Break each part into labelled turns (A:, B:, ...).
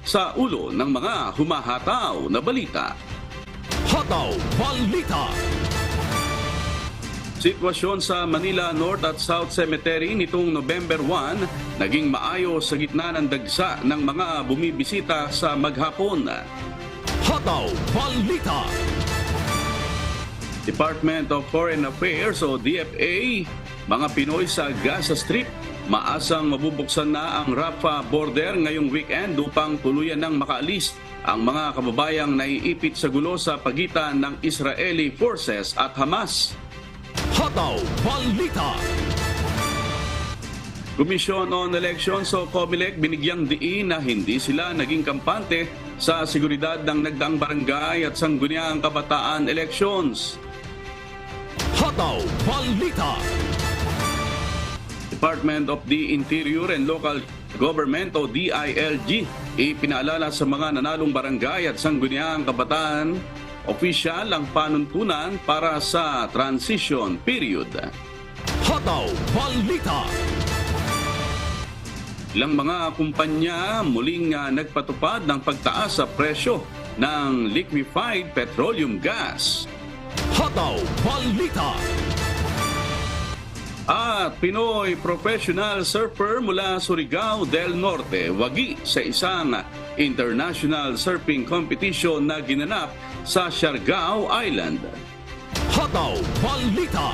A: sa ulo ng mga humahataw na balita.
B: Hataw Balita.
A: Sitwasyon sa Manila North at South Cemetery nitong November 1 naging maayos sa gitna ng dagsa ng mga bumibisita sa maghapon.
B: Hataw Balita.
A: Department of Foreign Affairs o DFA, mga Pinoy sa Gaza Strip, maasang mabubuksan na ang Rafah border ngayong weekend upang tuluyan ng makaalis ang mga kababayang naiipit sa gulo sa pagitan ng Israeli forces at Hamas.
B: Hataw Balita.
A: Commission on Elections o COMELEC binigyang diin na hindi sila naging kampante sa seguridad ng nagdaang barangay at sangguniang kabataan elections.
B: Hataw Balita.
A: Department of the Interior and Local Government o DILG ipinaalala sa mga nanalong barangay at sangguniang kabataan opisyal ang panuntunan para sa transition period.
B: Hataw Balita.
A: Ilang mga kumpanya muling nagpatupad ng pagtaas sa presyo ng liquefied petroleum gas.
B: Hataw Balita.
A: At Pinoy professional surfer mula Surigao del Norte wagi sa isang international surfing competition na ginanap sa Siargao Island.
B: Hataw Balita.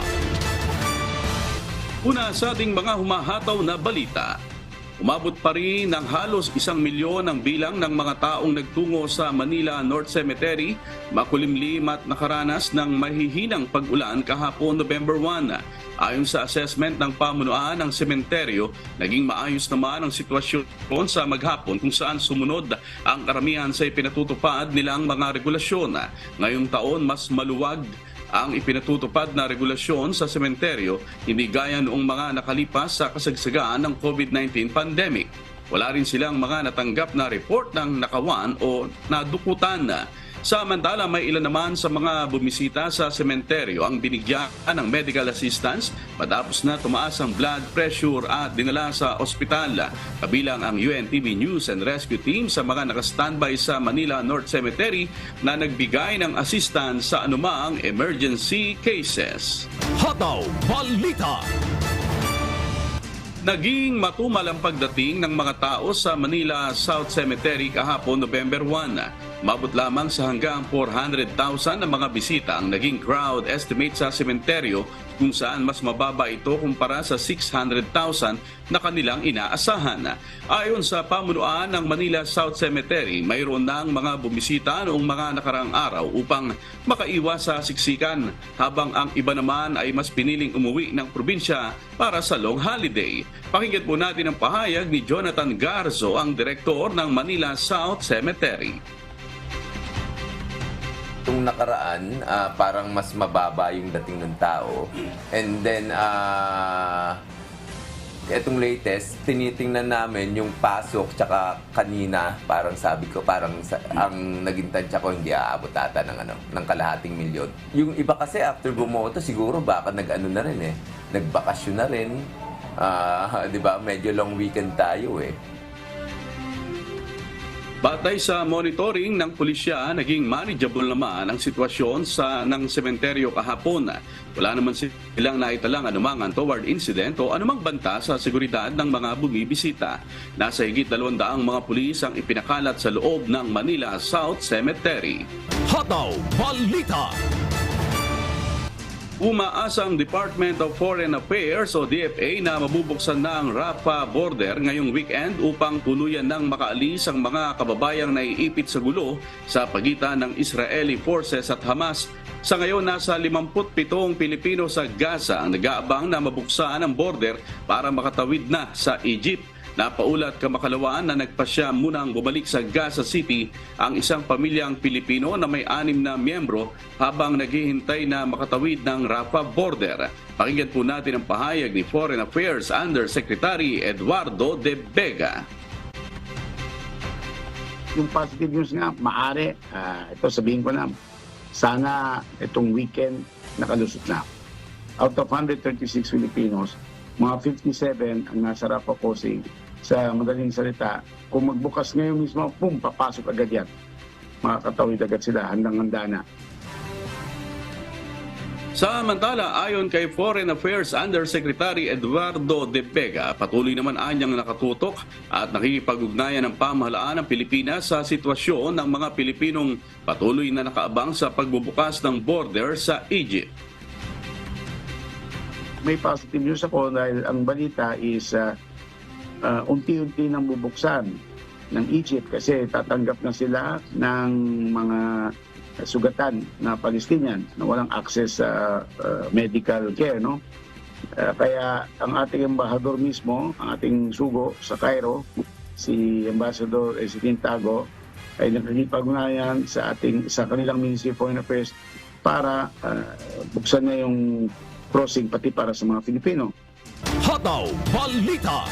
A: Una sa ating mga humahataw na balita, umabot pa rin ng halos 1 milyon ang bilang ng mga taong nagtungo sa Manila North Cemetery, makulimlim at nakaranas ng mahihinang pag-ulan kahapon November 1. Ayon sa assessment ng pamunuan ng sementeryo, naging maayos naman ang sitwasyon sa maghapon kung saan sumunod ang karamihan sa ipinatutupad nilang mga regulasyon. Ngayong taon, mas maluwag ang ipinatutupad na regulasyon sa sementeryo, hindi gaya noong mga nakalipas sa kasagsagaan ng COVID-19 pandemic. Wala rin silang mga natanggap na report ng nakawan o nadukutan. Samantala, may ilan naman sa mga bumisita sa sementeryo ang binigyan ng medical assistance matapos na tumaas ang blood pressure at dinala sa ospital. Kabilang ang UNTV News and Rescue Team sa mga nakastandby sa Manila North Cemetery na nagbigay ng assistance sa anumang emergency cases.
B: Hataw Balita.
A: Naging matumal ang pagdating ng mga tao sa Manila South Cemetery kahapon November 1. Mabot lamang sa hanggang 400,000 na mga bisita ang naging crowd estimate sa sementeryo kung saan mas mababa ito kumpara sa 600,000 na kanilang inaasahan. Ayon sa pamunuan ng Manila South Cemetery, mayroon ng mga bumisita noong mga nakarang araw upang makaiwas sa siksikan, habang ang iba naman ay mas piniling umuwi ng probinsya para sa long holiday. Pakinggan po natin ang pahayag ni Jonathan Garzo, ang direktor ng Manila South Cemetery.
C: Itong nakaraan, parang mas mababa yung dating ng tao. And then, itong latest, tinitingnan namin yung pasok tsaka kanina, parang sabi ko, ang naging tansya ko hindi aabot ata ng kalahating milyon. Yung iba kasi after bumoto, siguro baka nag-ano na rin nagbakasyon na rin. Di ba? Medyo long weekend tayo
A: Batay sa monitoring ng pulisya, naging manageable naman ang sitwasyon ng sementeryo kahapon. Wala naman silang naitalang anumang untoward incident o anumang banta sa seguridad ng mga bumibisita. Nasa higit 200 mga pulis ang ipinakalat sa loob ng Manila South Cemetery.
B: Hataw Balita.
A: Umaasa ang Department of Foreign Affairs o DFA na mabubuksan na ang Rafah border ngayong weekend upang tuluyan ng makaalis ang mga kababayang naiipit sa gulo sa pagitan ng Israeli forces at Hamas. Sa ngayon, nasa 57 Pilipino sa Gaza ang nag-aabang na mabuksan ang border para makatawid na sa Egypt. Napaulat kamakalawaan na nagpasya munang bumalik sa Gaza City ang isang pamilyang Pilipino na may 6 na miyembro habang naghihintay na makatawid ng Rafah border. Pakinggan po natin ang pahayag ni Foreign Affairs Undersecretary Eduardo de Vega.
D: Yung positive news nga, maaari, ito sabihin ko na, sana itong weekend nakalusot na. Out of 136 Filipinos, mga 57 ang nasa Rafah crossing Sa madaling salita, kung magbukas ngayon mismo, pum, papasok agad yan. Makakatawid agad sila, handang-handa na.
A: Samantala, ayon kay Foreign Affairs Undersecretary Eduardo De Vega, patuloy naman anyang nakatutok at nakikipag-ugnayan ng pamahalaan ng Pilipinas sa sitwasyon ng mga Pilipinong patuloy na nakaabang sa pagbubukas ng border sa Egypt.
D: May positive news ako dahil ang balita is unti-unti nang bubuksan ng Egypt kasi tatanggap na sila ng mga sugatan na Palestinian na walang access sa medical care, no? Kaya ang ating embahador mismo, ang ating sugo sa Cairo, si Ambassador Ezequiel Tago, ay nakikipag-ugnayan sa kanilang Ministry of Foreign Affairs para buksan na yung crossing pati para sa mga Pilipino.
B: Hataw Balita.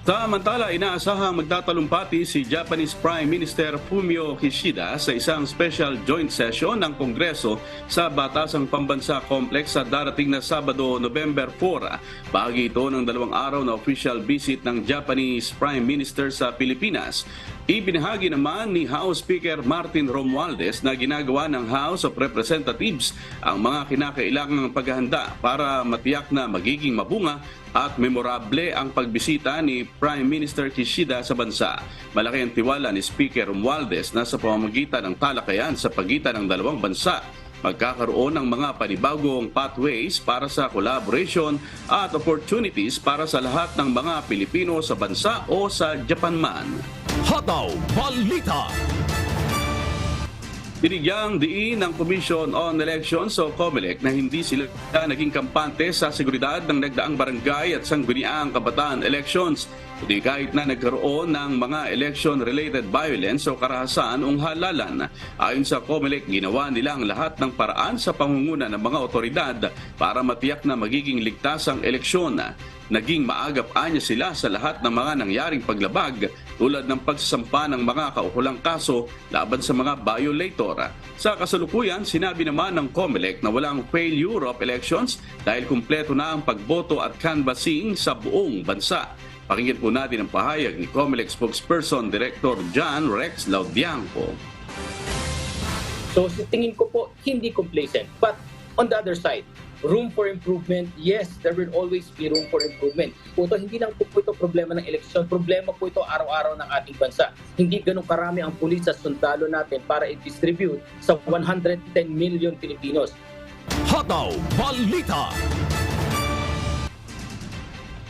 A: Samantala, inaasahang magtatalumpati si Japanese Prime Minister Fumio Kishida sa isang special joint session ng Kongreso sa Batasang Pambansa Complex sa darating na Sabado, November 4. Bahagi ito ng 2 araw na official visit ng Japanese Prime Minister sa Pilipinas. Ibinahagi naman ni House Speaker Martin Romualdez na ginagawa ng House of Representatives ang mga kinakailangang paghahanda para matiyak na magiging mabunga at memorable ang pagbisita ni Prime Minister Kishida sa bansa. Malaki ang tiwala ni Speaker Romualdez na sa pamamagitan ng talakayan sa pagitan ng dalawang bansa, magkakaroon ng mga panibagong pathways para sa collaboration at opportunities para sa lahat ng mga Pilipino sa bansa o sa Japan man.
B: Hataw Balita.
A: Binigyang diin ng Commission on Elections o COMELEC na hindi sila naging kampante sa seguridad ng nagdaang barangay at sangguniang kabataan elections. Hindi kahit na nagkaroon ng mga election-related violence o karahasan o halalan. Ayon sa COMELEC, ginawa nila ang lahat ng paraan sa pangunguna ng mga otoridad para matiyak na magiging ligtas ang eleksyon. Naging maagap-anya sila sa lahat ng mga nangyaring paglabag tulad ng pagsasampa ng mga kaukulang kaso laban sa mga violator. Sa kasalukuyan, sinabi naman ng COMELEC na walang failure of elections dahil kumpleto na ang pagboto at canvassing sa buong bansa. Pakinggan po natin ang pahayag ni COMELEC spokesperson Director John Rex Laudianco.
E: So sa tingin ko po, hindi complacent. But on the other side, room for improvement, yes, there will always be room for improvement. Hindi lang po ito problema ng eleksyon, problema po ito araw-araw ng ating bansa. Hindi ganun karami ang pulis at sundalo natin para i-distribute sa 110 million Pilipinos.
B: Hataw Balita.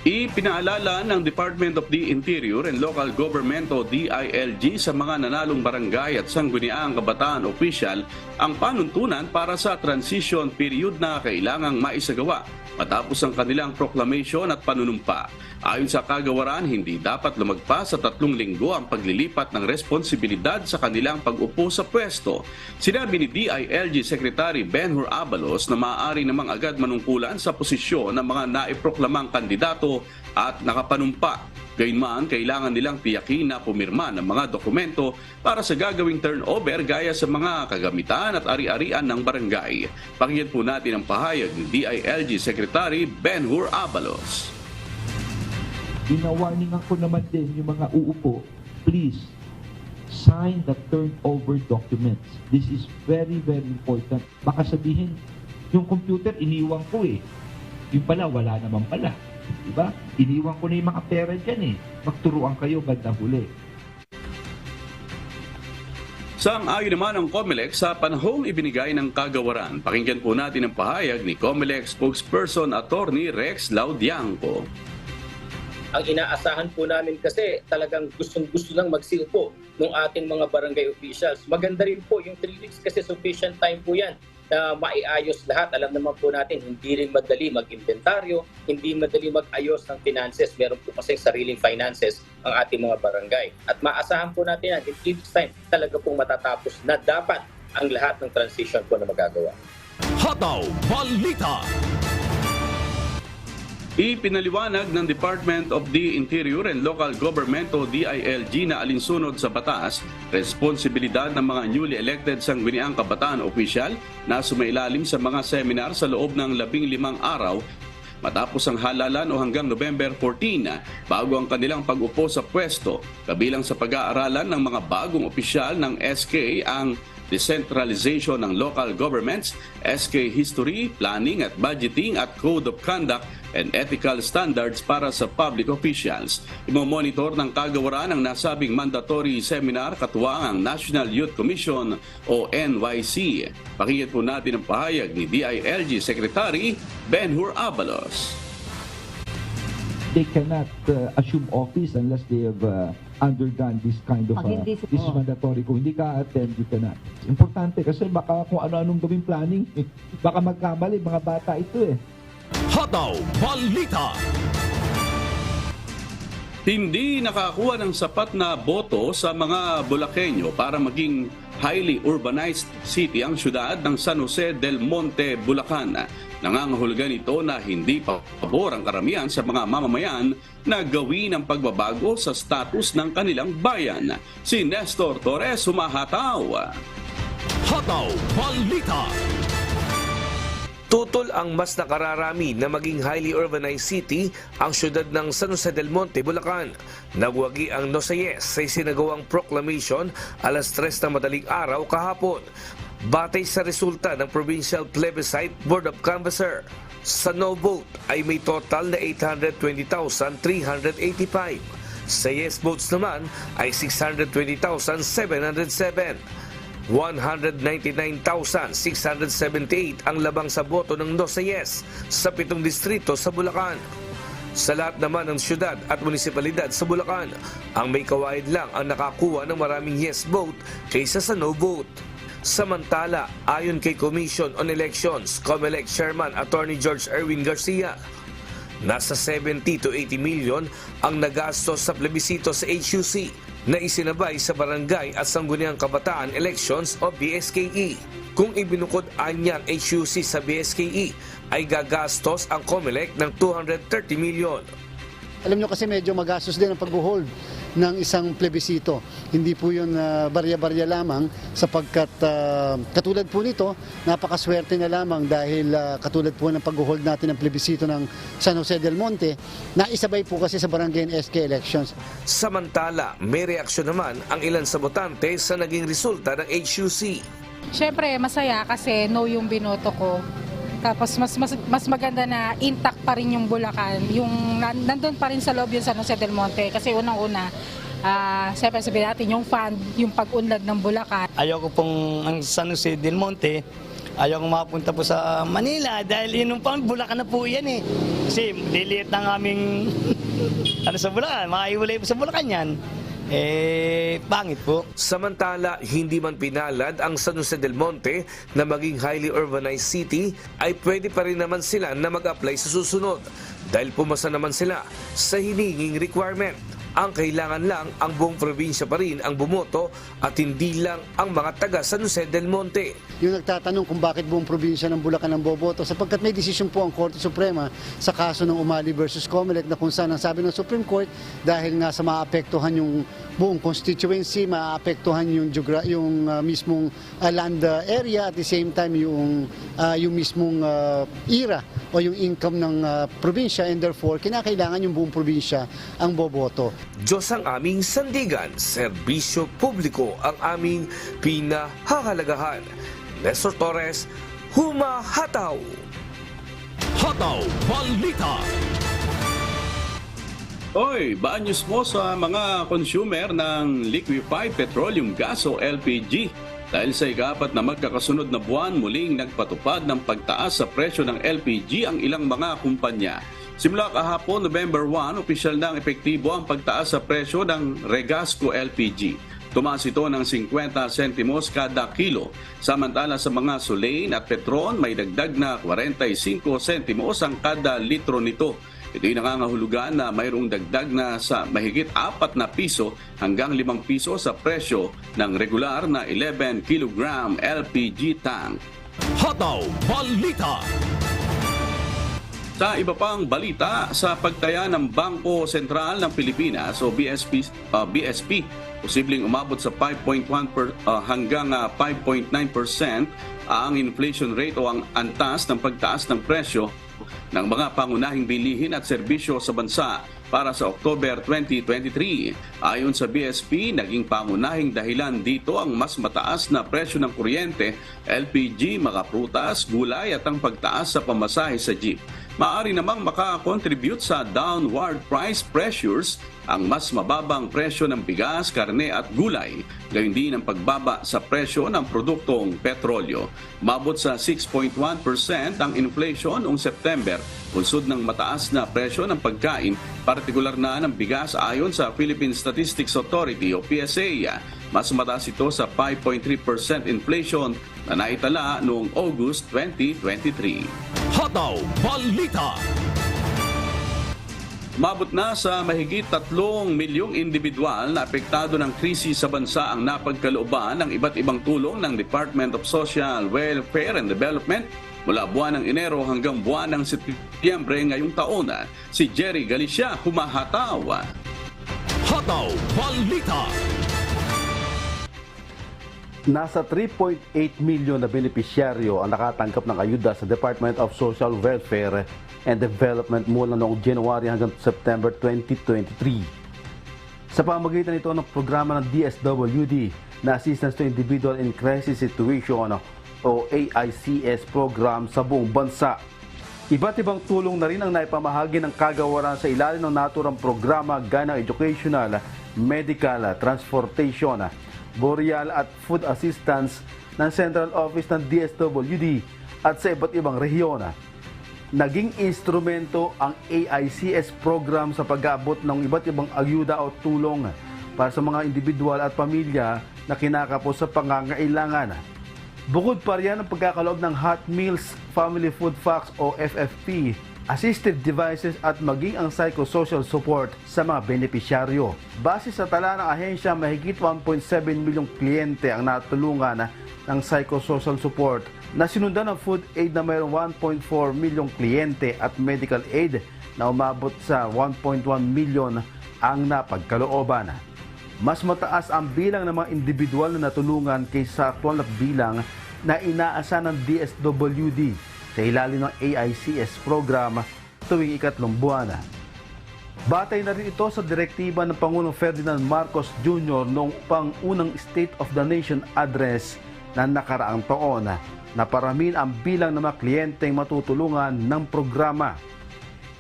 A: Ipinaalala ng Department of the Interior and Local Government o DILG sa mga nanalong barangay at sangguniang kabataan opisyal ang panuntunan para sa transition period na kailangang maisagawa matapos ang kanilang proclamation at panunumpa. Ayon sa kagawaran, hindi dapat lumagpas sa 3 linggo ang paglilipat ng responsibilidad sa kanilang pag-upo sa pwesto. Sinabi ni DILG Secretary Benhur Abalos na maaari namang agad manungkulan sa posisyon ng mga naiproklamang kandidato at nakapanumpa. Gayunman, kailangan nilang tiyakin na pumirma ng mga dokumento para sa gagawing turnover gaya sa mga kagamitan at ari-arian ng barangay. Pakinggan po natin ang pahayag ni DILG Secretary Benhur Abalos.
F: Ina-warningan ko naman din yung mga uupo, please sign the turnover documents. This is very, very important. Baka sabihin, yung computer iniwan ko eh. Yung pala, wala naman pala. Diba? Iniwan ko na yung mga pera dyan eh. Magturuan kayo bandang huli.
A: Sang-ayon naman ang COMELEC sa panahong ibinigay ng kagawaran. Pakinggan po natin ang pahayag ni COMELEC spokesperson Attorney Rex Laudianco.
E: Ang inaasahan po namin kasi talagang gustong-gusto lang magsilpo ng ating mga barangay officials. Maganda rin po yung 3 weeks kasi sufficient time po yan na maiayos lahat. Alam naman po natin, hindi rin madali mag-inventaryo, hindi madali mag-ayos ng finances. Meron po kasi sariling finances ang ating mga barangay. At maasahan po natin yan, in 3 weeks time, talaga pong matatapos na dapat ang lahat ng transition po na magagawa.
B: Hataw Balita.
A: Ipinaliwanag ng Department of the Interior and Local Government o DILG na alinsunod sa batas, responsibilidad ng mga newly elected sangguniang kabataan opisyal na sumailalim sa mga seminar sa loob ng 15 araw matapos ang halalan o hanggang November 14 bago ang kanilang pag-upo sa pwesto. Kabilang sa pag-aaralan ng mga bagong opisyal ng SK ang decentralization ng local governments, SK history, planning at budgeting at code of conduct and ethical standards para sa public officials. Imomonitor ng kagawaran ang nasabing mandatory seminar katuwang ang National Youth Commission o NYC. Pakinggan po natin ang pahayag ni DILG Secretary Benhur Abalos.
F: They cannot assume office unless they have undergone this kind of this is mandatory. Kung hindi ka attend, you cannot. Importante kasi baka kung ano-anong gawing planning, baka magkamali, mga bata ito eh.
B: Hataw Balita.
A: Hindi nakakuha ng sapat na boto sa mga Bulakenyo para maging highly urbanized city ang syudad ng San Jose del Monte, Bulacan. Nangangahulugan ito na hindi pabor ang karamihan sa mga mamamayan na gawin ang pagbabago sa status ng kanilang bayan. Si Nestor Torres humahataw.
B: Hataw Balita.
G: Tutol ang mas nakararami na maging highly urbanized city ang syudad ng San Jose del Monte, Bulacan. Nagwagi ang NOSAYES sa isinagawang proclamation alas 3 ng madaling araw kahapon. Batay sa resulta ng Provincial Plebiscite Board of Canvasser, sa no vote ay may total na 820,385. Sa yes votes naman ay 620,707. 199,678 ang labang sa boto ng no sa yes sa 7 distrito sa Bulacan. Sa lahat naman ng syudad at munisipalidad sa Bulacan, ang may kawaid lang ang nakakuha ng maraming yes vote kaysa sa no vote. Samantala, ayon kay Commission on Elections, COMELEC Chairman Attorney George Erwin Garcia, nasa 70 to 80 million ang nagastos sa plebisito sa HUC na isinabay sa Barangay at Sangguniang Kabataan Elections o BSKE. Kung ibinukod anyang HUC sa BSKE, ay gagastos ang COMELEC ng 230 million.
H: Alam nyo kasi medyo magastos din ang pag-hold ng isang plebisito. Hindi po yun barya-barya lamang sapagkat katulad po nito, napakaswerte na lamang dahil katulad po ng pag-hold natin ng plebisito ng San Jose del Monte, na isabay po kasi sa barangay and SK elections.
G: Samantala, may reaksyon naman ang ilan sa botante sa naging resulta ng HUC.
I: Siyempre, masaya kasi no yung binoto ko. Tapos mas maganda na intact pa rin yung Bulacan, yung nandun pa rin sa loob yung San Jose del Monte. Kasi unang-una, siyempre sabihin natin yung fund, yung pag-unlad ng Bulacan.
J: Ayoko pong ang San Jose del Monte, ayoko mapunta po sa Manila dahil yun pang Bulacan na po yan eh. Kasi liliit ng aming sa Bulacan, makaiwalay po sa Bulacan yan. Pangit po.
G: Samantala, hindi man pinalad ang San Jose del Monte na maging highly urbanized city, ay pwede pa rin naman sila na mag-apply sa susunod dahil pumasa naman sila sa hinihinging requirement. Ang kailangan lang ang buong probinsya pa rin ang bumoto at hindi lang ang mga taga San Jose del Monte.
H: Yung nagtatanong kung bakit buong probinsya ng Bulacan ang boboto, sapagkat may desisyon po ang Korte Suprema sa kaso ng Umali versus COMELEC na kung saan ang sabi ng Supreme Court, dahil nga sa maapektuhan yung buong constituency, maapektuhan yung mismong land area, at the same time yung mismong era o yung income ng probinsya, and therefore kinakailangan yung buong probinsya ang boboto.
G: Diyos ang aming sandigan, serbisyo publiko ang aming pinahahalagahan. Nestor Torres, humahataw!
B: Hataw Balita.
A: Oy, baan news mo sa mga consumer ng liquefied petroleum gas o LPG. Dahil sa ika-4 na magkakasunod na buwan, muling nagpatupad ng pagtaas sa presyo ng LPG ang ilang mga kumpanya. Simula kahapon, November 1, opisyal na ang epektibo ang pagtaas sa presyo ng Regasco LPG. Tumaas ito ng 50 sentimos kada kilo. Samantala sa mga Solane at Petron, may dagdag na 45 sentimos ang kada litro nito. Ito'y nangangahulugan na mayroong dagdag na sa mahigit 4 na piso hanggang 5 piso sa presyo ng regular na 11 kilogram LPG tank.
B: Hataw Balita.
A: Sa iba pang balita, sa pagtaya ng Bangko Sentral ng Pilipinas o BSP, posibleng umabot sa 5.1 hanggang 5.9% ang inflation rate o ang antas ng pagtaas ng presyo ng mga pangunahing bilihin at serbisyo sa bansa para sa October 2023. Ayon sa BSP, naging pangunahing dahilan dito ang mas mataas na presyo ng kuryente, LPG, mga prutas, gulay at ang pagtaas sa pamasahe sa jeep. Maaari namang makakontribute sa downward price pressures ang mas mababang presyo ng bigas, karne at gulay, gayon din ang pagbaba sa presyo ng produktong petrolyo. Mabot sa 6.1% ang inflation noong September, bunsod ng mataas na presyo ng pagkain, partikular na ng bigas ayon sa Philippine Statistics Authority o PSA. Mas mataas ito sa 5.3% inflation na naitala noong August 2023.
B: Hataw Balita.
A: Umabot na sa mahigit 3 milyong individual na apektado ng krisis sa bansa ang napagkalooban ng iba't ibang tulong ng Department of Social Welfare and Development mula buwan ng Enero hanggang buwan ng Setyembre ngayong taon. Si Jerry Galicia, humahataw.
B: Hataw Balita.
K: Nasa 3.8 milyon na benepisyaryo ang nakatanggap ng ayuda sa Department of Social Welfare and Development mula noong January hanggang September 2023. Sa pamamagitan nito ng programa ng DSWD na Assistance to Individual in Crisis Situation o AICS program sa buong bansa. Iba't ibang tulong na rin ang naipamahagi ng kagawaran sa ilalim ng naturang programa gaya ng educational, medical, transportation, boreal at food assistance ng Central Office ng DSWD at sa iba't ibang rehiyon. Naging instrumento ang AICS program sa pag-abot ng iba't ibang ayuda o tulong para sa mga individual at pamilya na kinakapos sa pangangailangan. Bukod pa riyan ang pagkakaloob ng Hot Meals, Family Food Packs o FFP, assistive devices at maging ang psychosocial support sa mga benepisyaryo. Base sa tala ng ahensya, mahigit 1.7 milyong kliyente ang natulungan ng psychosocial support na sinundan ng food aid na mayroong 1.4 milyong kliyente at medical aid na umabot sa 1.1 milyon ang napagkalooban. Mas mataas ang bilang ng mga individual na natulungan kaysa aktual na bilang na inaasa ng DSWD sa ilalim ng AICS program tuwing ikatlong buwan. Batay na rin ito sa direktiba ng Pangulong Ferdinand Marcos Jr. noong pang-unang State of the Nation address na nakaraang taon na paramin ang bilang ng mga kliyenteng matutulungan ng programa.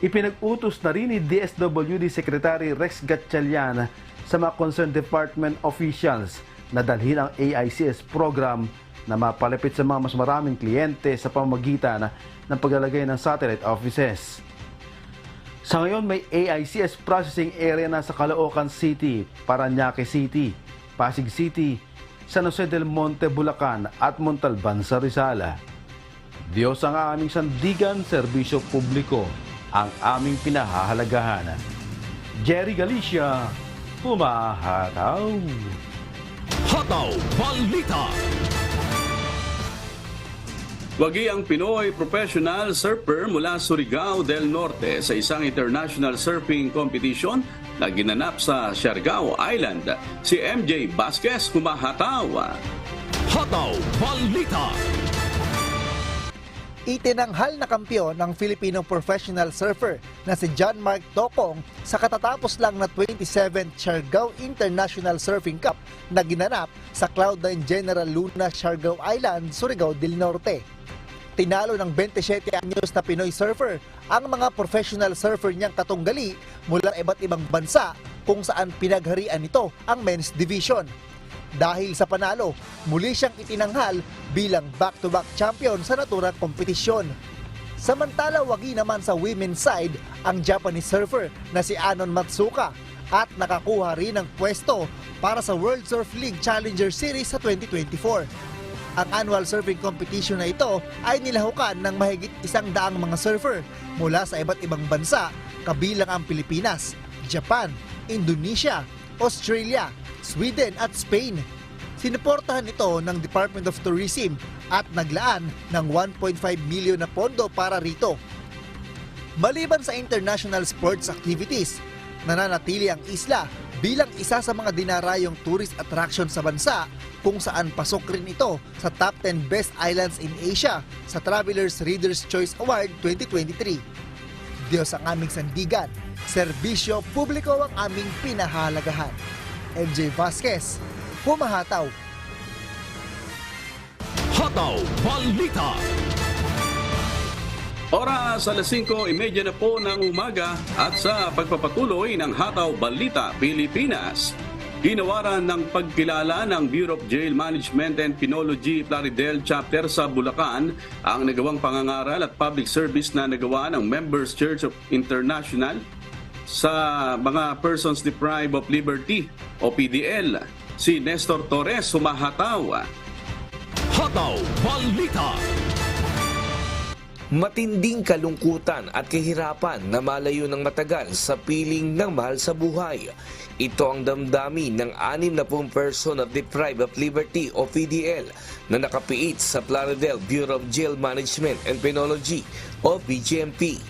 K: Ipinag-utos na rin ni DSWD Secretary Rex Gatchalian sa mga concerned department officials na dalhin ang AICS program na mapalapit sa mga mas maraming kliyente sa pamamagitan ng paglalagay ng satellite offices. Sa ngayon, may AICS processing area na sa Caloocan City, Parañaque City, Pasig City, San Jose del Monte, Bulacan at Montalban sa Rizal. Diyos ang aming sandigan, serbisyo publiko ang aming pinahahalagahan. Jerry Galicia, humahataw.
B: Hataw Balita.
A: Wagi ang Pinoy professional surfer mula Surigao del Norte sa isang international surfing competition na ginanap sa Siargao Island. Si MJ Vasquez, humahataw.
B: Hataw Balita.
L: Itinanghal na kampiyon ng Filipino professional surfer na si John Mark Tocong sa katatapos lang na 27th Siargao International Surfing Cup na ginanap sa Cloud9 General Luna, Siargao Island, Surigao del Norte. Tinalo ng 27 anyos na Pinoy surfer ang mga professional surfer niyang katunggali mula iba't ibang bansa kung saan pinagharian nito ang men's division. Dahil sa panalo, muli siyang itinanghal bilang back-to-back champion sa naturang kompetisyon. Samantala, wagi naman sa women's side ang Japanese surfer na si Anon Matsuka at nakakuha rin ng pwesto para sa World Surf League Challenger Series sa 2024. Ang annual surfing competition na ito ay nilahukan ng mahigit 100 mga surfer mula sa iba't ibang bansa, kabilang ang Pilipinas, Japan, Indonesia, Australia, Sweden at Spain. Sinuportahan ito ng Department of Tourism at naglaan ng 1.5 milyon na pondo para rito. Maliban sa international sports activities, nananatili ang isla bilang isa sa mga dinarayong tourist attraction sa bansa kung saan pasok rin ito sa top 10 best islands in Asia sa Traveler's Reader's Choice Award 2023. Diyos ang aming sandigan, serbisyo publiko ang aming pinahalagahan. MJ Vasquez, Humahataw.
B: Hataw Balita.
A: Oras alas 5:30 na po ng umaga at sa pagpapatuloy ng Hataw Balita Pilipinas. Ginawaran ng pagkilala ng Bureau of Jail Management and Penology Plaridel Chapter sa Bulacan ang nagawang pangangaral at public service na nagawa ng Members Church of International sa mga Persons Deprived of Liberty o PDL. Si Nestor Torres, Humahataw.
B: Hataw Balita.
G: Matinding kalungkutan at kahirapan na malayo ng matagal sa piling ng mahal sa buhay. Ito ang damdamin ng 60 person of deprived of liberty o PDL na nakapiit sa Plaridel Bureau of Jail Management and Penology o BJMP.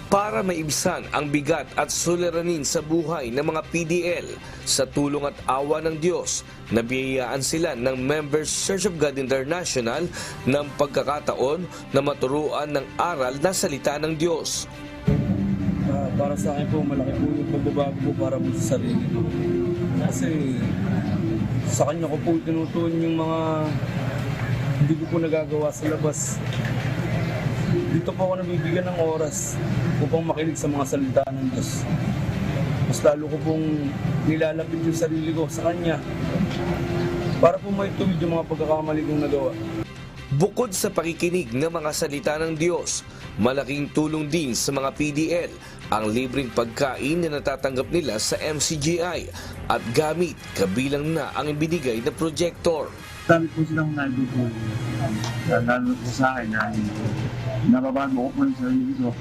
G: Para maibsan ang bigat at suliranin sa buhay ng mga PDL, sa tulong at awa ng Diyos, nabiyayaan sila ng Members Church of God International ng pagkakataon na maturuan ng aral na salita ng Diyos.
M: Para sa akin po, malaki po yung pagbabago po para po sa sarili ko. Kasi sa kanya ko po tinutuon yung mga hindi ko po nagagawa sa labas. Dito po ako nabibigyan ng oras upang makinig sa mga salita ng Diyos. Mas lalo ko pong nilalapit yung sarili ko sa Kanya para po maituwid yung mga pagkakamali kong nagawa.
G: Bukod sa pakikinig ng mga salita ng Diyos, malaking tulong din sa mga PDL ang libreng pagkain na natatanggap nila sa MCGI at gamit kabilang na ang ibinigay na projector.
N: Dami po silang nagdudulong. Lalo po sa akin na nababago ko po yung sarili ko.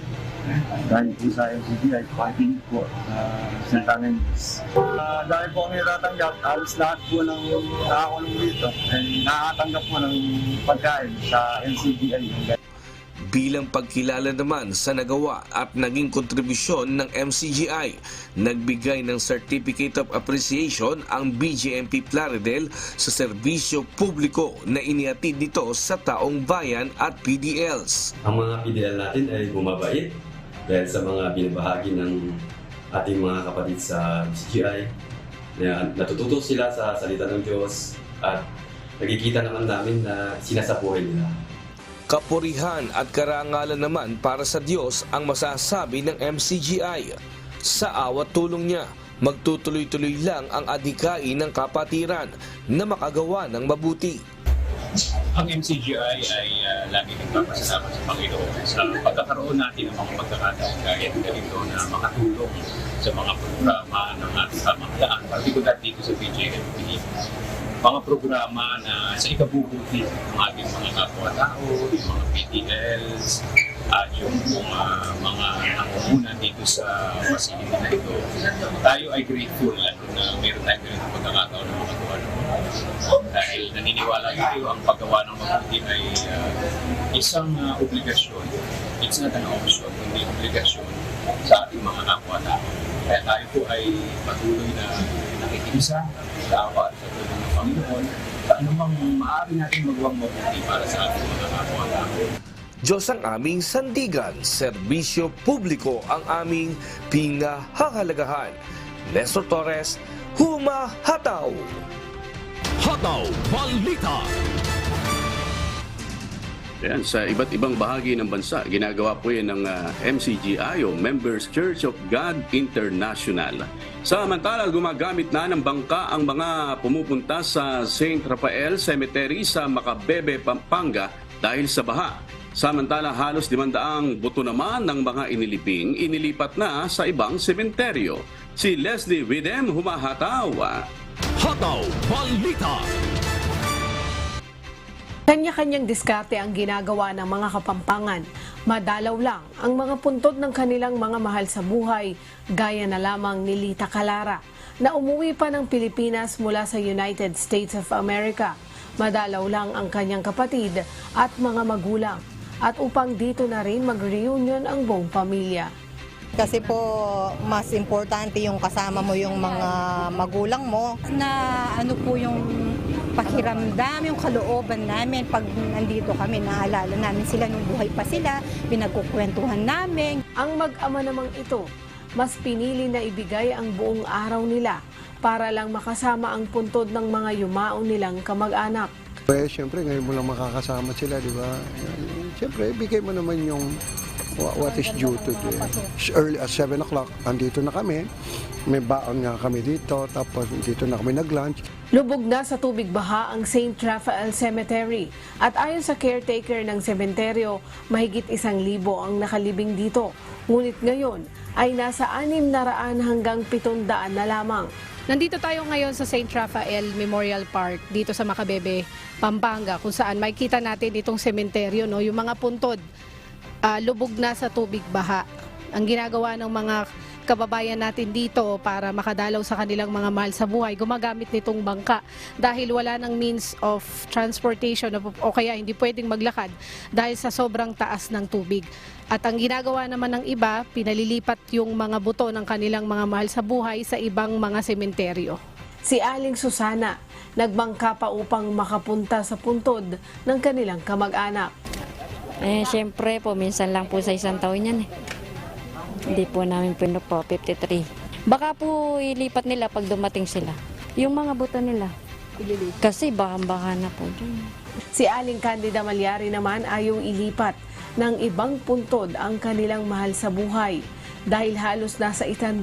N: Dahil po sa MCGI, pakikinig po sa salita ng Diyos. Dahil po kami natatanggap, halos lahat po ng nakakulong dito ay nakatanggap po ng pagkain sa MCGI.
G: Bilang pagkilala naman sa nagawa at naging kontribusyon ng MCGI, nagbigay ng Certificate of Appreciation ang BJMP Plaridel sa serbisyo publiko na inihatid nito sa taong bayan at PDLs.
O: Ang mga PDL natin ay bumabait dahil sa mga binabahagi ng ating mga kapatid sa MCGI. Natututo sila sa salita ng Diyos at nakikita naman namin na sinasabuhay nila.
G: Kapurihan at karangalan naman para sa Diyos ang masasabi ng MCGI. Sa awat tulong niya, magtutuloy-tuloy lang ang adhikain ng kapatiran na makagawa ng mabuti.
P: Ang MCGI ay lagi nagpapasalamat sa Panginoon sa pagkakaroon natin ng mga pagkakataon gaya ng ganito na makatulong sa mga programa ng ating pamahalaan, partikular dito sa BJMP. Mga programa na sa ikabubuti ng ating mga kapwa-tao, yung mga PDLs, at yung mga nangungunan dito sa facility na ito. Tayo ay grateful na meron tayong ganitong pagkakataon ng mga gawa. Dahil naniniwala tayo ang paggawa ng mabuti ay isang obligasyon. It's not an option, hindi obligasyon sa ating mga kapwa-tao. Kaya tayo po ay patuloy na nakikisa sa awa at sa tulong ng Panginoon sa anumang maaari natin magawang mabuti para sa ating mga kapwa-tao.
G: Diyos ang aming sandigan, serbisyo publiko ang aming pinahahalagahan. Nestor Torres, Humahataw!
B: Hataw Balita.
A: Ayan, sa iba't ibang bahagi ng bansa, ginagawa po yan ng MCGI o Members Church of God International. Samantala, gumagamit na ng bangka ang mga pumupunta sa St. Rafael Cemetery sa Macabebe, Pampanga dahil sa baha. Samantala, halos 500 buto naman ng mga inilibing inilipat na sa ibang sementeryo. Si Leslie Widem, Humahataw.
B: Hataw Balita.
Q: Kanya-kanyang diskarte ang ginagawa ng mga Kapampangan. Madalaw lang ang mga puntod ng kanilang mga mahal sa buhay, gaya na lamang ni Lita Calara, na umuwi pa ng Pilipinas mula sa United States of America. Madalaw lang ang kanyang kapatid at mga magulang, at upang dito na rin mag-reunion ang buong pamilya.
R: Kasi po, mas importante yung kasama mo yung mga magulang mo. Na ano po yung pakiramdam, yung kalooban namin pag nandito kami, naalala namin sila nung buhay pa sila, pinagkukwentuhan namin.
Q: Ang mag-ama namang ito, mas pinili na ibigay ang buong araw nila para lang makasama ang puntod ng mga yumao nilang kamag-anak.
S: Siyempre, ngayon mo lang makakasama sila, di ba? Siyempre, bigay mo naman yung what is due to them. Early as 7 o'clock, andito na kami. May baon nga kami dito, tapos dito na kami nag-lunch.
Q: Lubog na sa tubig baha ang St. Raphael Cemetery at ayon sa caretaker ng sementeryo, mahigit 1,000 ang nakalibing dito. Ngunit ngayon ay nasa 600 hanggang 700 na lamang.
T: Nandito tayo ngayon sa St. Raphael Memorial Park dito sa Macabebe, Pampanga, kung saan makikita natin itong sementeryo, no, yung mga puntod. Lubog na sa tubig baha. Ang ginagawa ng mga kababayan natin dito para makadalaw sa kanilang mga mahal sa buhay, gumagamit nitong bangka dahil wala ng means of transportation o kaya hindi pwedeng maglakad dahil sa sobrang taas ng tubig. At ang ginagawa naman ng iba, pinalilipat yung mga buto ng kanilang mga mahal sa buhay sa ibang mga sementeryo.
Q: Si Aling Susana, nagbangka pa upang makapunta sa puntod ng kanilang kamag-anak.
U: Siyempre po, minsan lang po sa isang taon yan eh. Hindi po namin pinuno po, 53. Baka po ilipat nila pag dumating sila. Yung mga buto nila. Kasi baka na po dyan.
Q: Si Aling Candida Malyari naman ayaw ilipat ng ibang puntod ang kanilang mahal sa buhay dahil halos nasa 100,000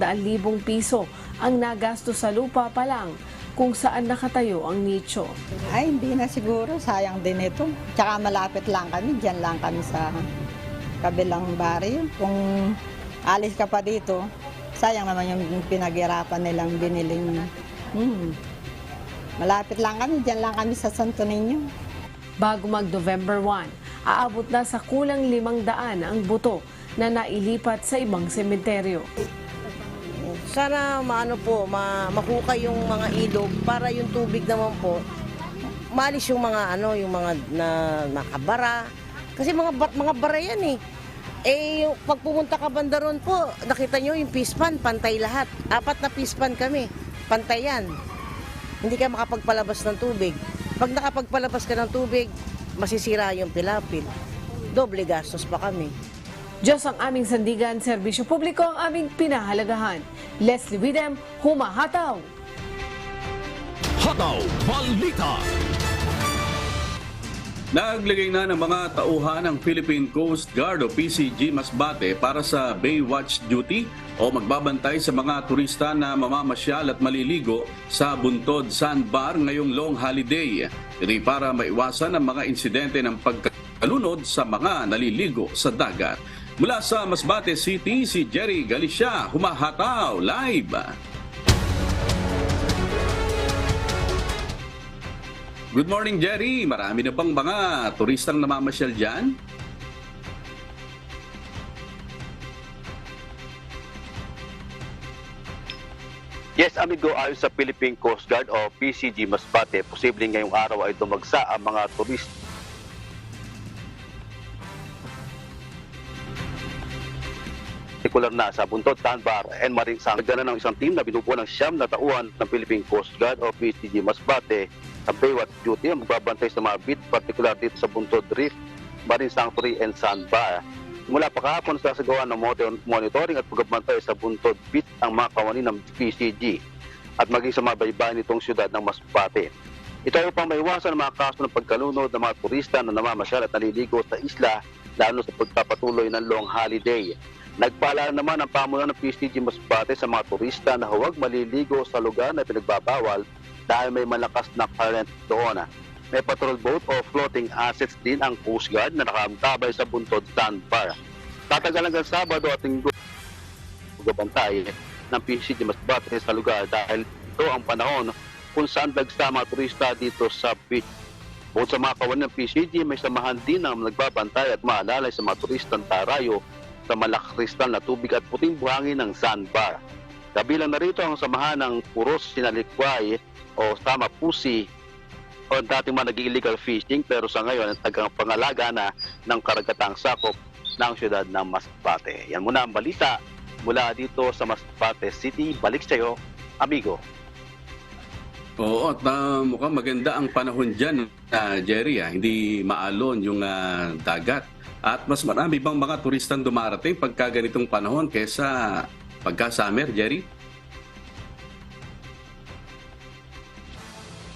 Q: piso ang nagasto sa lupa pa lang kung saan nakatayo ang nicho.
R: Ay, hindi na siguro. Sayang din ito. Tsaka malapit lang kami. Diyan lang kami sa kabilang baryo. Kung alis ka pa dito, sayang naman yung pinaghirapan nilang biniling. Malapit lang kami. Diyan lang kami sa Santo Niño.
Q: Bago mag-November 1, aabot na sa kulang 500 ang buto na nailipat sa ibang sementeryo.
V: Sana mahukay yung mga ilog para yung tubig naman po maalis yung mga yung mga nakabara. Kasi mga bara yan eh. Yung pag pumunta ka banda ron po, nakita nyo yung pispan, pantay lahat. 4 na pispan kami, pantay yan. Hindi ka makapagpalabas ng tubig. Pag nakapagpalabas ka ng tubig, masisira yung pilapil. Doble gastos pa kami.
Q: Diyos ang aming sandigan, serbisyo publiko ang aming pinahalagahan. Leslie Widem, humahataw!
B: Hataw Balita!
A: Naglagay na ng mga tauhan ng Philippine Coast Guard o PCG Masbate para sa Baywatch duty o magbabantay sa mga turista na mamamasyal at maliligo sa Buntod Sandbar ngayong long holiday. Ito para maiwasan ang mga insidente ng pagkalunod sa mga naliligo sa dagat. Mula sa Masbate City, si Jerry Galicia, humahataw live. Good morning, Jerry. Marami na bang mga turistang namamasyal dyan?
W: Yes, amigo, ayon sa Philippine Coast Guard o PCG Masbate, posibleng ngayong araw ay dumagsa ang mga turista. Partikular na sa Buntod, Sandbar, and Marinsang. Nagdala ng isang team na binubuo ng 9 na tauhan ng Philippine Coast Guard o PCG Masbate sa Baywatch duty ang magbabantay sa mga beach, partikular dito sa Buntod Reef, Marine Sanctuary, and Sandbar. Mula pa kahapon sa sagawa ng monitoring at pagbabantay sa Buntod Beach ang mga kawani ng PCG at maging sa mga baybayin nitong siyudad ng Masbate. Ito ay upang maiwasan ang mga kaso ng pagkalunod ng mga turista na namamasyal at naliligo sa isla lalo sa pagpapatuloy ng long holiday. Nagpaalala naman ang pamunuan ng PCG Masbate sa mga turista na huwag maliligo sa lugar na pinagbabawal dahil may malakas na current doon. May patrol boat o floating assets din ang Coast Guard na nakaantabay sa Buntod Sandbar. Tatagal hanggang Sabado at Linggo pagbabantay ng PCG Masbate sa lugar dahil ito ang panahon kung saan dagsa mga turista dito sa beach. Bukod sa mga kawan ng PCG, may samahan din ang nagbabantay at maalalay sa mga turistang tarayo sa malakristal na tubig at puting buhangin ng Sandbar. Kabilang na rito ang samahan ng Puros Sinalikway o Sama Pusi o dating mga nag-illegal fishing pero sa ngayon ang tagang pangalaga na ng karagatang sakop ng siyudad ng Masbate. Yan muna ang balita. mula dito sa Masbate City. Balik sa iyo, amigo.
A: Oo, at mukhang maganda ang panahon dyan, Jerry. Hindi maalon yung dagat. At mas marami bang mga turistang dumarating pagka ganitong panahon kesa pagka summer, Jerry?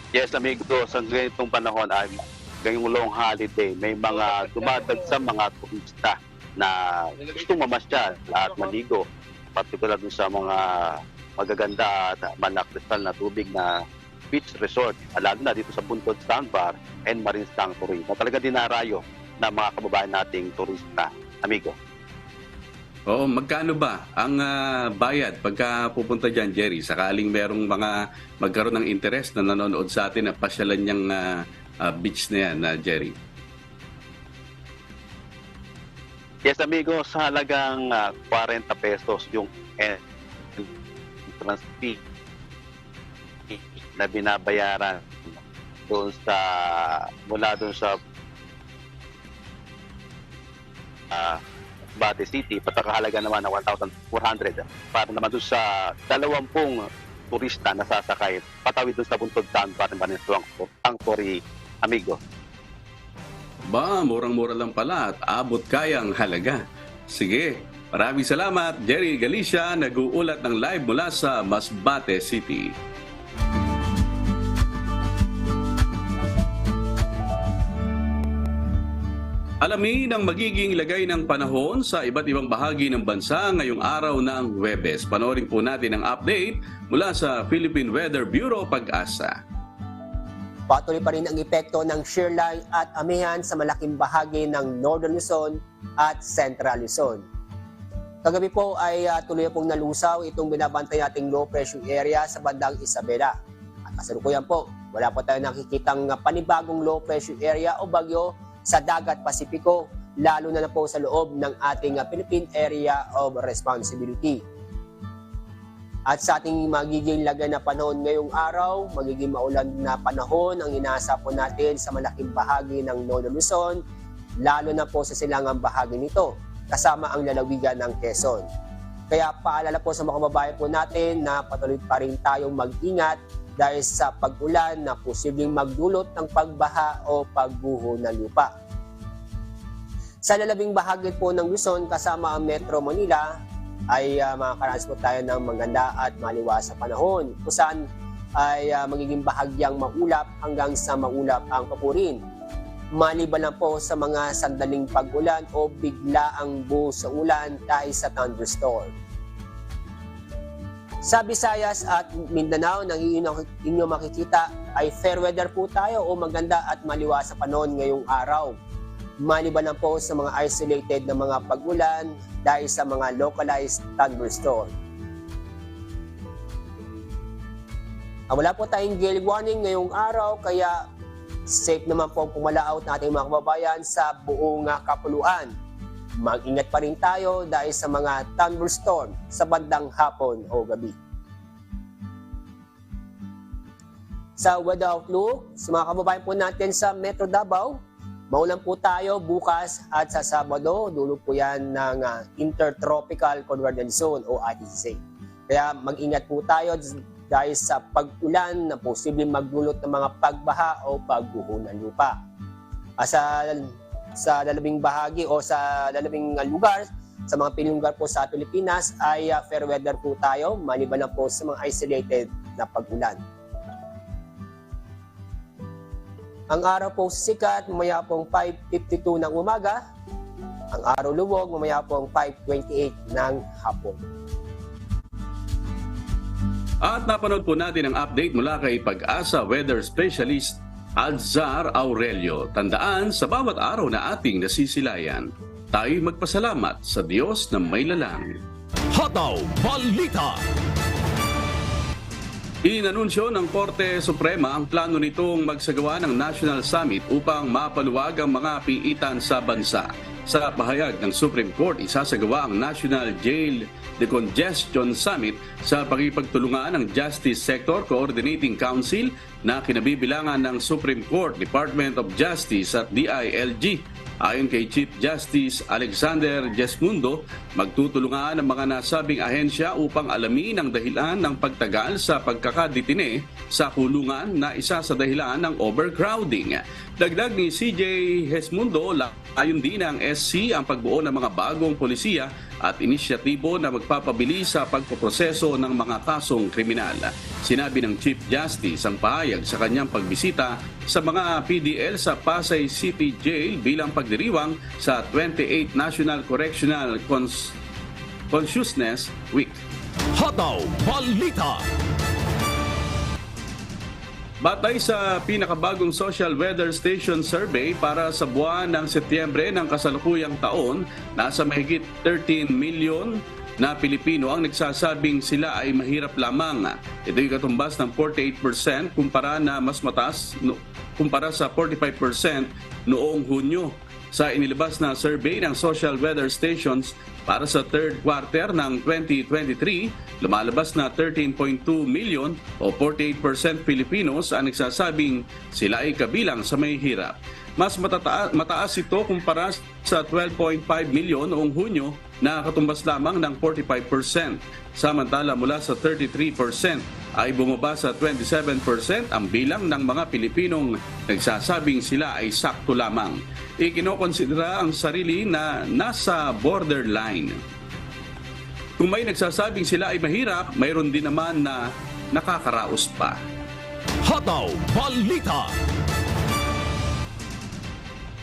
W: Yes, amigo, sa ganitong panahon ay ngayong long holiday, may mga dumadag sa mga turista na gustong mamasyal at maligo, partikular dun sa mga magaganda at malakristal na tubig na beach resort, lalo na dito sa Buntod Sandbar and Marine Sanctuary na talaga dinarayo ng mga kababayan nating turista, amigo.
A: Oo, magkano ba ang bayad pagka pupunta dyan, Jerry? Sakaling merong mga magkaroon ng interest na nanonood sa atin na pasyalan niyang beach na yan, Jerry.
W: Yes, amigo, sa halagang 40 pesos yung entrance fee na binabayaran doon sa mula doon sa Masbate City, patakahalaga naman ng 1,400 para naman doon sa 20 turista na sasakay patawid doon sa Buntod Sandbar ng Marine Sanctuary, amigo.
A: Ba, murang-mura lang pala at abot kayang halaga. Sige, maraming salamat, Jerry Galicia, nag-uulat ng live mula sa Masbate City. Alamin ang magiging lagay ng panahon sa iba't ibang bahagi ng bansa ngayong araw ng Huwebes. Panoorin po natin ang update mula sa Philippine Weather Bureau Pag-asa.
C: Patuloy pa rin ang epekto ng shear line at amihan sa malaking bahagi ng Northern Luzon at Central Luzon. Kagabi po ay tuloy pong nalusaw itong binabantay nating low pressure area sa bandang Isabela. At kasalukuyan po, wala po tayo nakikitang panibagong low pressure area o bagyo sa Dagat Pasipiko, lalo na po sa loob ng ating Philippine Area of Responsibility. At sa ating magiging lagay na panahon ngayong araw, magiging maulan na panahon ang inaasa po natin sa malaking bahagi ng Northern Luzon, lalo na po sa silangang bahagi nito, kasama ang lalawigan ng Quezon. Kaya paalala po sa mga kababayan po natin na patuloy pa rin tayong mag-ingat dahil sa pag-ulan na posibleng magdulot ng pagbaha o pagguho ng lupa. Sa lalabing bahagi po ng Luzon kasama ang Metro Manila ay makakaranas po tayo ng maganda at maliwas sa panahon kung saan ay magiging bahagyang maulap hanggang sa maulap ang papurin. Maliban lang po sa mga sandaling pag-ulan o biglaang buhos sa ulan dahil sa thunderstorm. Sa Visayas at Mindanao, nang inyo makikita ay fair weather po tayo o maganda at maliwas sa panahon ngayong araw. Maliban lang po sa mga isolated na mga pag-ulan dahil sa mga localized thunderstorm. Wala po tayong gale warning ngayong araw kaya safe naman po ang pumalaot natin mga kababayan sa buong kapuluan. Mag-ingat pa rin tayo dahil sa mga thunderstorm sa bandang hapon o gabi. Sa weather outlook, sa mga kababayan po natin sa Metro Davao, maulan po tayo bukas at sa Sabado, dulo po yan ng Intertropical Convergence Zone o ITC. Kaya mag-ingat po tayo dahil sa pag-ulan na posibleng magdulot ng mga pagbaha o pagguho ng lupa. Sa lalabing bahagi o sa lalabing lugar, sa mga pinilunggar po sa Pilipinas ay fair weather po tayo, maliban na po sa mga isolated na pag-ulan. Ang araw po sikat, mamaya pong 5:52 ng umaga. Ang araw luwag, mamaya pong 5:28 ng hapon.
A: At napanood po natin ang update mula kay Pag-asa Weather Specialist Alzar Aurelio. Tandaan, sa bawat araw na ating nasisilayan, tayo'y magpasalamat sa Diyos na may lalang.
B: Hataw Balita.
A: Inanunsyo ng Korte Suprema ang plano nitong magsagawa ng National Summit upang mapaluwag ang mga piitan sa bansa. Sa pahayag ng Supreme Court, isasagawa ang National Jail Decongestion Summit sa pakipagtulungan ng Justice Sector Coordinating Council na kinabibilangan ng Supreme Court, Department of Justice at DILG. Ayon kay Chief Justice Alexander Jesmundo, magtutulungan ang mga nasabing ahensya upang alamin ang dahilan ng pagtagal sa pagkakadetine sa kulungan na isa sa dahilan ng overcrowding. Dagdag ni CJ Jesmundo, ayon din ng SC ang pagbuo ng mga bagong polisiya at inisyatibo na magpapabilis sa pagpoproseso ng mga kasong kriminal. Sinabi ng Chief Justice ang pahayag sa kanyang pagbisita sa mga PDL sa Pasay City Jail bilang pagdiriwang sa 28th National Correctional Consciousness Week.
B: Hataw Balita.
A: Batay sa pinakabagong Social Weather Station Survey para sa buwan ng Setyembre ng kasalukuyang taon, nasa mahigit 13 million na Pilipino ang nagsasabing sila ay mahirap lamang. Ito ay katumbas ng 48% kumpara sa 45% noong Hunyo. Sa inilabas na survey ng Social Weather Stations para sa third quarter ng 2023, lumalabas na 13.2 million o 48% Filipinos ang nagsasabing sila ay kabilang sa may hirap. Mas mataas ito kumpara sa 12.5 milyon noong Hunyo na katumbas lamang ng 45%. Samantala mula sa 33% ay bumaba sa 27% ang bilang ng mga Pilipinong nagsasabing sila ay sakto lamang. Ikinokonsidera ang sarili na nasa borderline. Kung may nagsasabing sila ay mahirap, mayroon din naman na nakakaraos pa.
B: Hataw Balita.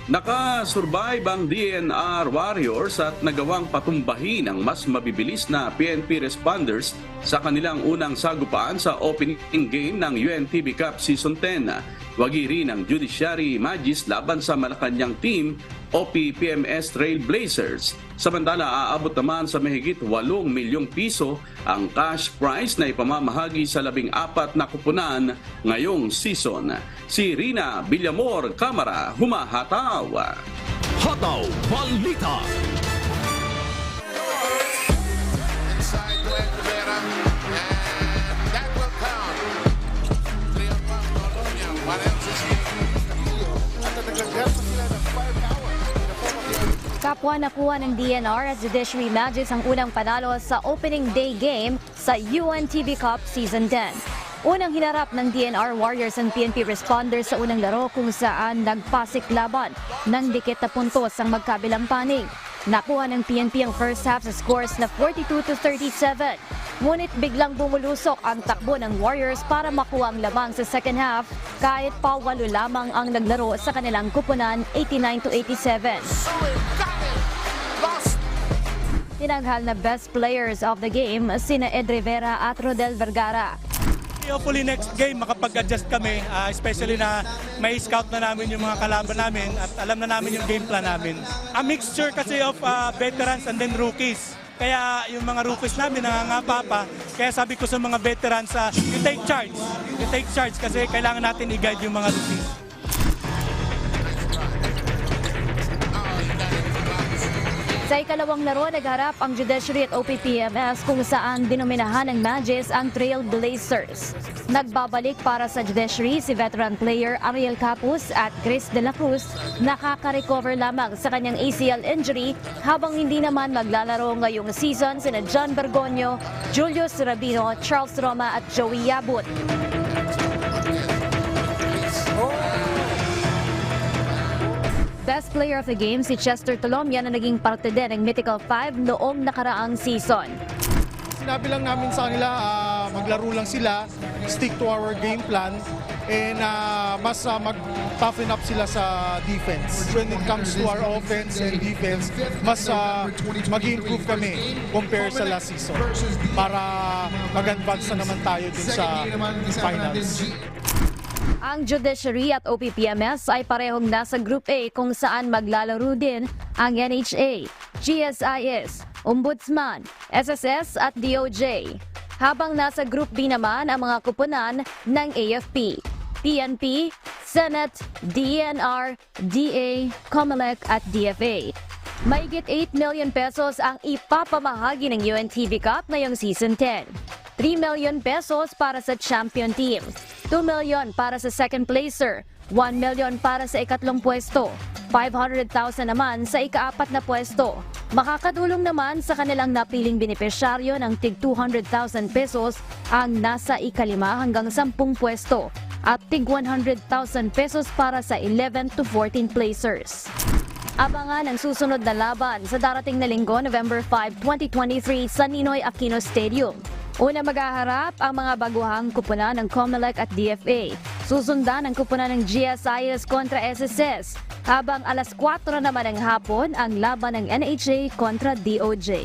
A: Nakasurvive ang DNR Warriors at nagawang patumbahin ang mas mabibilis na PNP responders sa kanilang unang sagupaan sa opening game ng UNTV Cup Season 10. Wagi rin ang Judiciary Magis laban sa Malacanang team OPPMS Trailblazers. Samantala, aabot naman sa mahigit 8 milyong piso ang cash prize na ipamamahagi sa 14 na kupunan ngayong season. Si Rina Villamor, Kamara, humahataw.
B: Hataw Balita.
D: Kapwa nakuha ng DNR at Judiciary Magis ang unang panalo sa opening day game sa UNTV Cup Season 10. Unang hinarap ng DNR Warriors ang PNP responders sa unang laro kung saan nagpasik laban ng dikit na puntos ang magkabilang panig. Nakuha ng PNP ang first half sa scores na 42-37. Ngunit biglang bumulusok ang takbo ng Warriors para makuha ang lamang sa second half kahit pa 8 lamang ang naglaro sa kanilang kupunan 89-87. Tinanghal na best players of the game sina Ed Rivera at Rodel Vergara.
E: Hopefully next game makapag-adjust kami, especially na may scout na namin yung mga kalaban namin at alam na namin yung game plan namin. A mixture kasi of veterans and then rookies. Kaya yung mga rookies namin nangangapa pa. Kaya sabi ko sa mga veterans, you take charge. You take charge kasi kailangan natin i-guide yung mga rookies.
D: Sa ikalawang laro, nagharap ang Judiciary at OPPMS kung saan dinominahan ng Magis ang Trailblazers. Nagbabalik para sa Judiciary si veteran player Ariel Capus at Chris De La Cruz, nakaka-recover lamang sa kanyang ACL injury habang hindi naman maglalaro ngayong season sina John Bergonio, Julius Rabino, Charles Roma at Joey Yabut. Best player of the game si Chester Tolomia na naging parte din ng Mythical 5 noong nakaraang season.
F: Sinabi lang namin sa kanila, maglaro lang sila, stick to our game plan, and mas mag-toughen up sila sa defense. When it comes to our offense and defense, mas mag-improve kami compare sa last season para mag-advance na naman tayo dun sa finals.
D: Ang Judiciary at OPPMS ay parehong nasa Group A kung saan maglalaro din ang NHA, GSIS, Ombudsman, SSS at DOJ. Habang nasa Group B naman ang mga kupunan ng AFP, PNP, Senate, DNR, DA, COMELEC at DFA. Mahigit 8 million pesos ang ipapamahagi ng UNTV Cup ngayong Season 10. 3 million pesos para sa champion team, 2 million para sa second placer, 1 million para sa ikatlong pwesto, 500,000 naman sa ikaapat na pwesto. Makakatulong naman sa kanilang napiling benepisyaryo ng tig 200,000 pesos ang nasa ikalima hanggang 10 pwesto at tig 100,000 pesos para sa 11 to 14 placers. Abangan ang susunod na laban sa darating na linggo, November 5, 2023 sa Ninoy Aquino Stadium. Una maghaharap ang mga baguhang kupunan ng COMELEC at DFA. Susundan ang kupunan ng GSIS kontra SSS. Habang alas 4 naman ng hapon ang laban ng NHA kontra DOJ.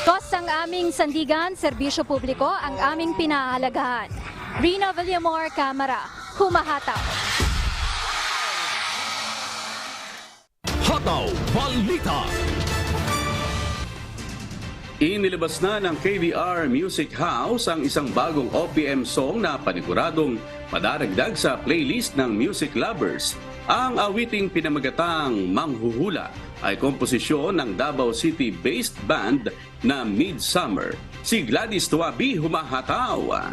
H: Cost ang aming sandigan, serbisyo publiko ang aming pinahahalagahan. Rina Villamor, Camera, humahataw.
B: Hataw Balita.
A: Inilabas na ng KDR Music House ang isang bagong OPM song na paniguradong madaragdag sa playlist ng music lovers. Ang awiting pinamagatang Manghuhula ay komposisyon ng Davao City-based band na Midsummer. Si Gladys Tuabi humahataw.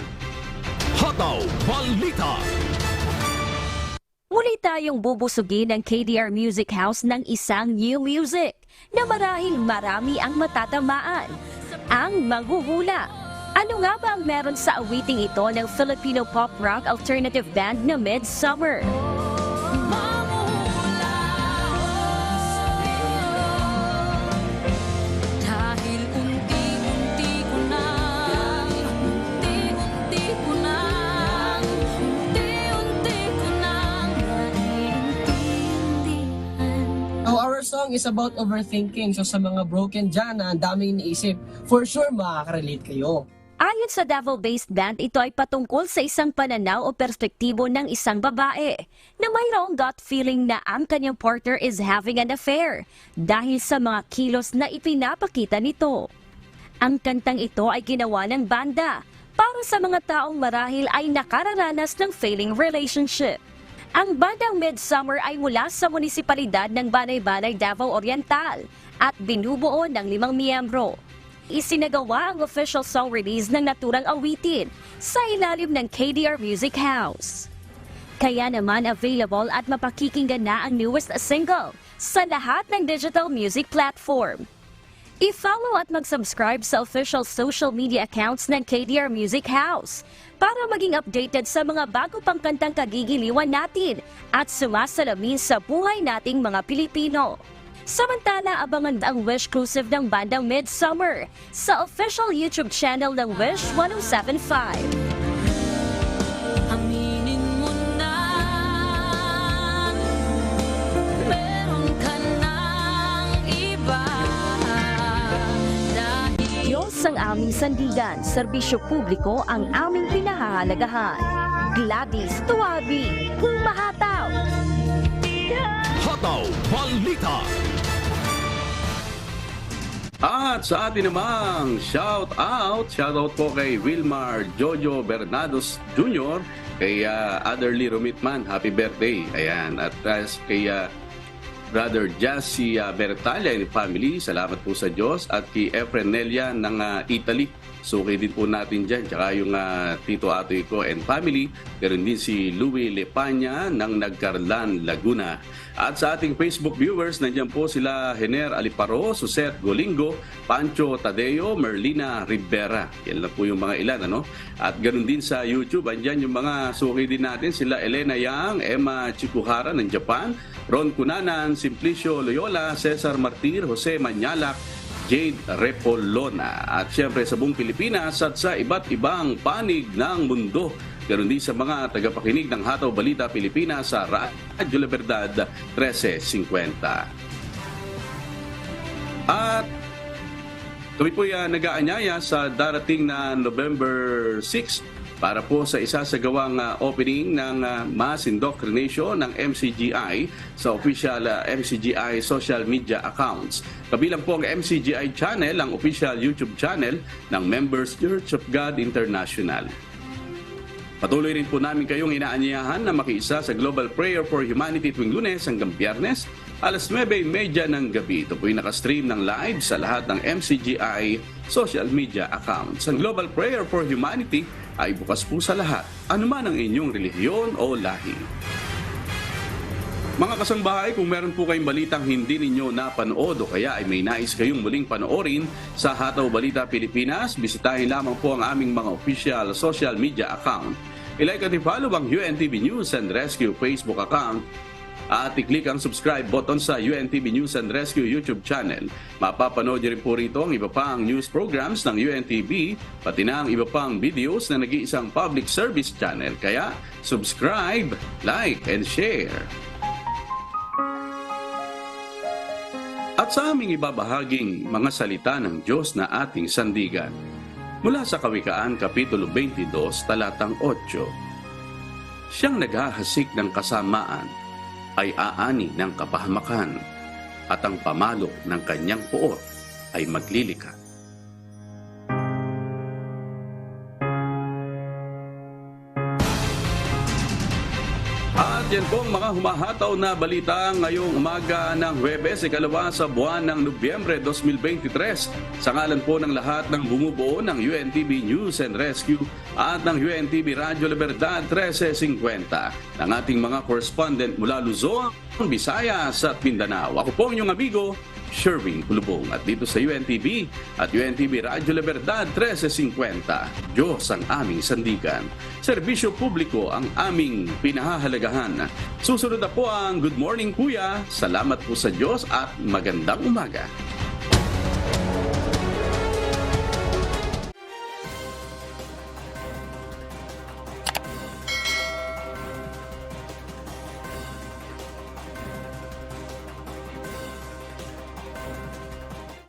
B: Hataw Balita.
D: Muli tayong bubusugin ng KDR Music House ng isang new music na marahil marami ang matatamaan, ang Manghuhula. Ano nga ba ang meron sa awiting ito ng Filipino pop rock alternative band na Midsummer?
I: Our song is about overthinking. So sa mga broken dyan na ang daming iniisip, for sure makaka-relate kayo.
D: Ayon sa Davao-based band, ito ay patungkol sa isang pananaw o perspektibo ng isang babae na mayroong gut feeling na ang kanyang partner is having an affair dahil sa mga kilos na ipinapakita nito. Ang kantang ito ay ginawa ng banda para sa mga taong marahil ay nakararanas ng failing relationship. Ang bandang Midsummer ay mula sa munisipalidad ng Banay-Banay, Davao Oriental at binubuo ng 5 miyembro. Isinagawa ang official song release ng naturang awitin sa ilalim ng KDR Music House. Kaya naman available at mapakikinggan na ang newest single sa lahat ng digital music platform. I-follow at mag-subscribe sa official social media accounts ng KDR Music House para maging updated sa mga bago pang kantang kagigiliwan natin at sumasalamin sa buhay nating mga Pilipino. Samantala, abangan ang Wish exclusive ng bandang Midsummer sa official YouTube channel ng Wish 1075. Ang aming sandigan, serbisyo publiko ang aming pinahahalagahan. Gladys Tuabi, humahataw!
B: Hataw Balita.
A: At sa atin namang shout out po kay Wilmar Jojo Bernados Jr., kay Adderly Rumitman, happy birthday. Ayan, at kay Brother Jassy Bertalia and family, salamat po sa Diyos. At kay Efren Nelia ng Italy, suki din po natin dyan. Tsaka yung Tito Atoy ko and family. Meron din si Louie Lepanya ng Nagcarlan, Laguna. At sa ating Facebook viewers, nandiyan po sila Hener Aliparo, Suset Golingo, Pancho Tadeo, Merlina Rivera. Yan lang po yung mga ilan, ano? At ganoon din sa YouTube, andyan yung mga suki din natin, sila Elena Yang, Emma Chikuhara ng Japan, Ron Cunanan, Simplicio Loyola, Cesar Martir, Jose Manyalak, Jade Repolona. At syempre sa buong Pilipinas at sa iba't ibang panig ng mundo. Ganoon din sa mga tagapakinig ng Hataw Balita Pilipinas sa Radyo La Verdad 1350. At kami po nag-aanyaya sa darating na November 6 para po sa isasagawang opening ng mass indoctrination ng MCGI sa official MCGI social media accounts. Kabilang po ang MCGI channel, ang official YouTube channel ng Members Church of God International. Patuloy rin po namin kayong inaanyayahan na makiisa sa Global Prayer for Humanity tuwing Lunes hanggang Biyernes, alas 9:30 ng gabi. Ito po'y nakastream ng live sa lahat ng MCGI social media accounts. Ang Global Prayer for Humanity ay bukas po sa lahat, anuman ang inyong relihiyon o lahi. Mga kasambahay, kung meron po kayong balitang hindi ninyo napanood o kaya ay may nais kayong muling panoorin sa Hataw Balita Pilipinas, bisitahin lamang po ang aming mga official social media account. I-like at i-follow ang UNTV News and Rescue Facebook account at i-click ang subscribe button sa UNTV News and Rescue YouTube channel. Mapapanood niyo rin po rito ang iba pang news programs ng UNTV, pati na ang iba pang videos na nag-iisang public service channel. Kaya subscribe, like, and share. At sa aming ibabahaging mga salita ng Diyos na ating sandigan, mula sa Kawikaan Kapitulo 22, talatang 8, siyang naghahasik ng kasamaan ay aani ng kapahamakan, at ang pamalo ng kanyang puot ay maglilikat. At yan po ang mga humahataw na balita ngayong umaga ng Huwebes, ikalawa sa buwan ng Nobyembre 2023. Sa ngalan po ng lahat ng bumubuo ng UNTV News and Rescue at ng UNTV Radyo Libertad 1350, ng ating mga correspondent mula Luzon, Visayas at Mindanao. Ako po ang inyong amigo, Sherwin Kulubong, at dito sa UNTV at UNTV Radyo Libertad 1350, Diyos ang aming sandigan. Serbisyo publiko ang aming pinahahalagahan. Susunod na po ang Good Morning Kuya. Salamat po sa Diyos at magandang umaga.